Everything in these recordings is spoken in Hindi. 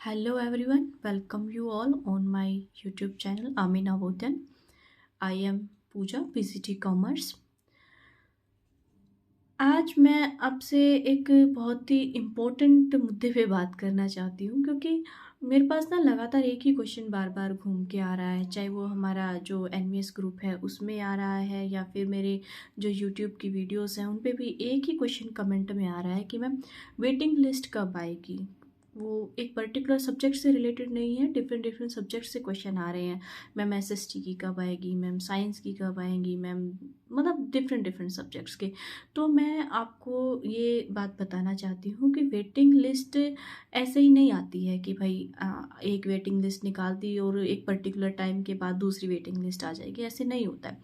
Hello everyone, welcome you all on my YouTube channel Amina Bodhan. I am Pooja, PCT Commerce. आज मैं आपसे एक बहुत ही इम्पोर्टेंट मुद्दे पे बात करना चाहती हूँ क्योंकि मेरे पास ना लगातार एक ही क्वेश्चन बार बार घूम के आ रहा है, चाहे वो हमारा जो एनवीएस ग्रुप है उसमें आ रहा है या फिर मेरे जो यूट्यूब की वीडियोस हैं उन पे भी एक ही क्वेश्चन कमेंट में आ रहा है कि मैम वेटिंग लिस्ट कब आएगी। वो एक पर्टिकुलर सब्जेक्ट से रिलेटेड नहीं है, डिफरेंट डिफरेंट सब्जेक्ट से क्वेश्चन आ रहे हैं। मैम एसएसटी की कब आएगी, मैम साइंस की कब आएंगी, मैम मतलब डिफरेंट डिफरेंट सब्जेक्ट्स के। तो मैं आपको ये बात बताना चाहती हूँ कि वेटिंग लिस्ट ऐसे ही नहीं आती है कि भाई एक वेटिंग लिस्ट निकाल दी और एक पर्टिकुलर टाइम के बाद दूसरी वेटिंग लिस्ट आ जाएगी, ऐसे नहीं होता है।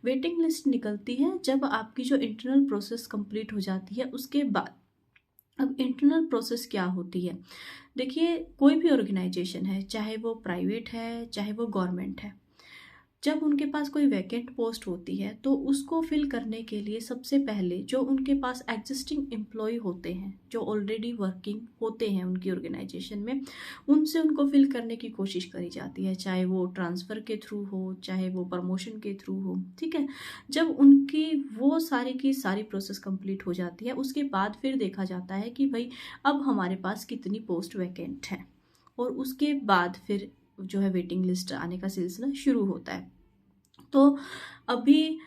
वेटिंग लिस्ट निकलती है जब आपकी जो इंटरनल प्रोसेस कंप्लीट हो जाती है उसके बाद। अब इंटरनल प्रोसेस क्या होती है? देखिए, कोई भी ऑर्गेनाइजेशन है, चाहे वो प्राइवेट है चाहे वो गवर्नमेंट है, जब उनके पास कोई वैकेंट पोस्ट होती है तो उसको फिल करने के लिए सबसे पहले जो उनके पास एग्जिस्टिंग एम्प्लॉय होते हैं, जो ऑलरेडी वर्किंग होते हैं उनकी ऑर्गेनाइजेशन में, उनसे उनको फिल करने की कोशिश करी जाती है, चाहे वो ट्रांसफ़र के थ्रू हो चाहे वो प्रमोशन के थ्रू हो। ठीक है, जब उनकी वो सारी की सारी प्रोसेस कंप्लीट हो जाती है उसके बाद फिर देखा जाता है कि भाई अब हमारे पास कितनी पोस्ट वैकेंट है, और उसके बाद फिर जो है वेटिंग लिस्ट आने का सिलसिला शुरू होता है। तो अभी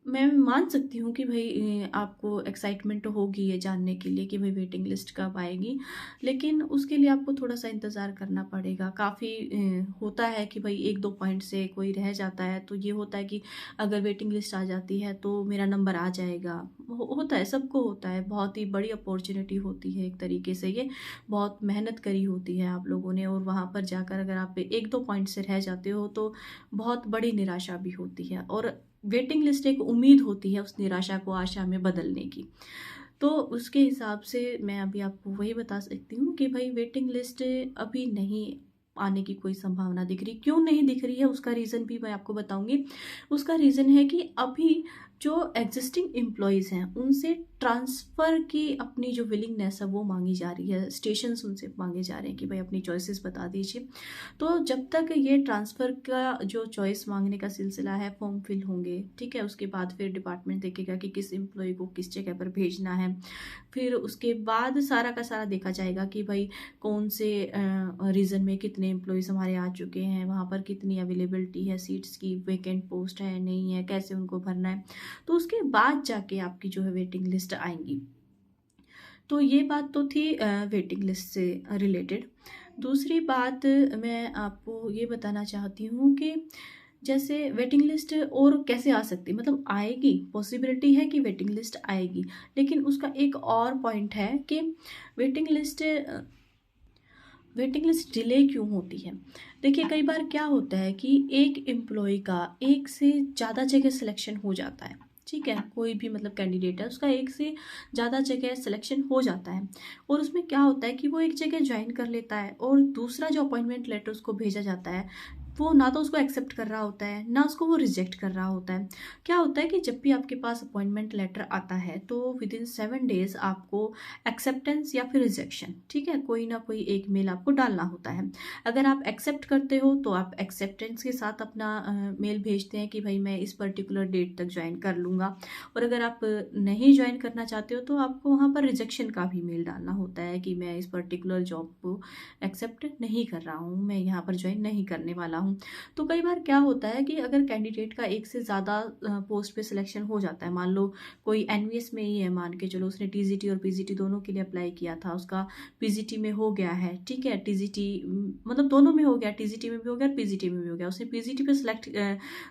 मैं मान सकती हूँ कि भाई आपको एक्साइटमेंट तो होगी ये जानने के लिए कि भाई वेटिंग लिस्ट कब आएगी, लेकिन उसके लिए आपको थोड़ा सा इंतज़ार करना पड़ेगा। काफ़ी होता है कि भाई एक दो पॉइंट से कोई रह जाता है तो ये होता है कि अगर वेटिंग लिस्ट आ जाती है तो मेरा नंबर आ जाएगा। होता है, सबको होता है, बहुत ही बड़ी अपॉर्चुनिटी होती है एक तरीके से, ये बहुत मेहनत करी होती है आप लोगों ने, और वहाँ पर जाकर अगर आप एक दो पॉइंट से रह जाते हो तो बहुत बड़ी निराशा भी होती है, और वेटिंग लिस्ट एक उम्मीद होती है उस निराशा को आशा में बदलने की। तो उसके हिसाब से मैं अभी आपको वही बता सकती हूँ कि भाई वेटिंग लिस्ट अभी नहीं आने की कोई संभावना दिख रही। क्यों नहीं दिख रही है उसका रीज़न भी मैं आपको बताऊंगी। उसका रीज़न है कि अभी जो एग्जिस्टिंग एम्प्लॉयज़ हैं उनसे ट्रांसफ़र की अपनी जो विलिंगनेस है वो मांगी जा रही है, स्टेशंस उनसे मांगे जा रहे हैं कि भाई अपनी चॉइसेस बता दीजिए। तो जब तक ये ट्रांसफ़र का जो चॉइस मांगने का सिलसिला है, फॉर्म फिल होंगे, ठीक है, उसके बाद फिर डिपार्टमेंट देखेगा कि किस एम्प्लॉय को किस जगह पर भेजना है। फिर उसके बाद सारा का सारा देखा जाएगा कि भाई कौन से रीजन में कितने एम्प्लॉयज़ हमारे आ चुके हैं, वहाँ पर कितनी अवेलेबिलिटी है सीट्स की, वैकेंट पोस्ट है नहीं है, कैसे उनको भरना है। तो उसके बाद जाके आपकी जो है वेटिंग लिस्ट आएंगी। तो ये बात तो थी वेटिंग लिस्ट से रिलेटेड। दूसरी बात मैं आपको ये बताना चाहती हूँ कि जैसे वेटिंग लिस्ट और कैसे आ सकती है, मतलब आएगी, पॉसिबिलिटी है कि वेटिंग लिस्ट आएगी, लेकिन उसका एक और पॉइंट है कि वेटिंग लिस्ट डिले क्यों होती है। देखिए, कई बार क्या होता है कि एक एम्प्लॉय का एक से ज़्यादा जगह सिलेक्शन हो जाता है। ठीक है, कोई भी मतलब कैंडिडेट है उसका एक से ज़्यादा जगह सिलेक्शन हो जाता है, और उसमें क्या होता है कि वो एक जगह ज्वाइन कर लेता है और दूसरा जो अपॉइंटमेंट लेटर उसको भेजा जाता है वो ना तो उसको एक्सेप्ट कर रहा होता है ना उसको वो रिजेक्ट कर रहा होता है। क्या होता है कि जब भी आपके पास अपॉइंटमेंट लेटर आता है तो विद इन 7 डेज आपको एक्सेप्टेंस या फिर रिजेक्शन, ठीक है, कोई ना कोई एक मेल आपको डालना होता है। अगर आप एक्सेप्ट करते हो तो आप एक्सेप्टेंस के साथ अपना मेल भेजते हैं कि भाई मैं इस पर्टिकुलर डेट तक ज्वाइन कर लूँगा, और अगर आप नहीं ज्वाइन करना चाहते हो तो आपको वहाँ पर रिजेक्शन का भी मेल डालना होता है कि मैं इस पर्टिकुलर जॉब को एक्सेप्ट नहीं कर रहा हूँ, मैं यहाँ पर ज्वाइन नहीं करने वाला हूँ। तो कई बार क्या होता है कि अगर कैंडिडेट का एक से ज़्यादा पोस्ट पे सिलेक्शन हो जाता है, मान लो कोई एनवीएस में ही है, मान के चलो उसने टीजीटी और पीजीटी दोनों के लिए अप्लाई किया था, उसका पीजीटी में हो गया है, ठीक है, टीजीटी मतलब दोनों में हो गया, टीजीटी में भी हो गया पीजीटी में भी हो गया, उसने पीजीटी पे सिलेक्ट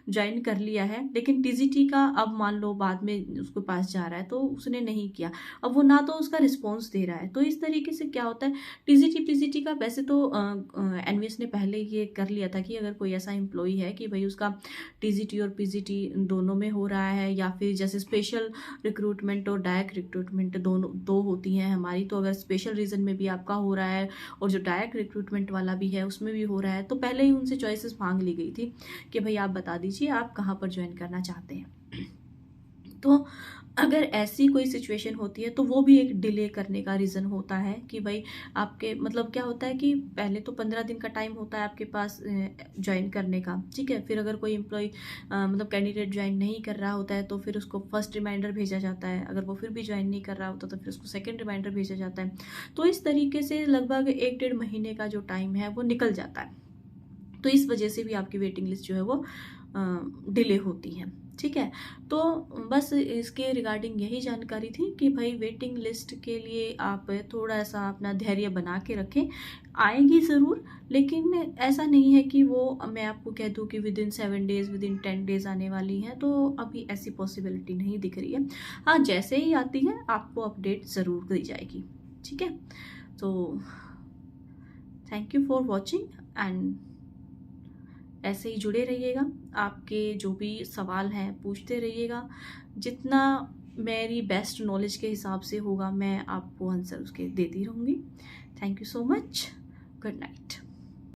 ज्वाइन कर लिया है, लेकिन टीजीटी का अब मान लो बाद में उसके पास जा रहा है तो उसने नहीं किया, अब वो ना तो उसका रिस्पॉन्स दे रहा है। तो इस तरीके से क्या होता है, टीजीटी पीजीटी का वैसे तो एनवीएस ने पहले ये कर लिया था कि अगर कोई ऐसा एम्प्लॉई है कि भाई उसका टीजीटी और पीजीटी दोनों में हो रहा है, या फिर जैसे स्पेशल रिक्रूटमेंट और डायरेक्ट रिक्रूटमेंट दोनों दो होती हैं हमारी, तो अगर स्पेशल रीजन में भी आपका हो रहा है और जो डायरेक्ट रिक्रूटमेंट वाला भी है उसमें भी हो रहा है, तो पहले ही उनसे चॉइसेस मांग ली गई थी कि भाई आप बता दीजिए आप कहाँ पर ज्वाइन करना चाहते हैं। तो अगर ऐसी कोई सिचुएशन होती है तो वो भी एक डिले करने का रीज़न होता है कि भाई आपके मतलब क्या होता है कि पहले तो 15 दिन का टाइम होता है आपके पास ज्वाइन करने का, ठीक है। फिर अगर कोई एम्प्लॉय मतलब कैंडिडेट ज्वाइन नहीं कर रहा होता है तो फिर उसको फर्स्ट रिमाइंडर भेजा जाता है, अगर वो फिर भी ज्वाइन नहीं कर रहा होता तो फिर उसको सेकेंड रिमाइंडर भेजा जाता है। तो इस तरीके से लगभग 1-1.5 महीने का जो टाइम है वो निकल जाता है। तो इस वजह से भी आपकी वेटिंग लिस्ट जो है वो डिले होती है, ठीक है। तो बस इसके रिगार्डिंग यही जानकारी थी कि भाई वेटिंग लिस्ट के लिए आप थोड़ा सा अपना धैर्य बना के रखें, आएगी ज़रूर, लेकिन ऐसा नहीं है कि वो मैं आपको कह दूँ कि with in 7 days with in 10 days आने वाली है, तो अभी ऐसी पॉसिबिलिटी नहीं दिख रही है। हाँ, जैसे ही आती है आपको अपडेट ज़रूर दी जाएगी, ठीक है। तो thank you for watching and ऐसे ही जुड़े रहिएगा, आपके जो भी सवाल हैं पूछते रहिएगा, जितना मेरी बेस्ट नॉलेज के हिसाब से होगा मैं आपको आंसर उसके देती रहूँगी। Thank you so much, good night.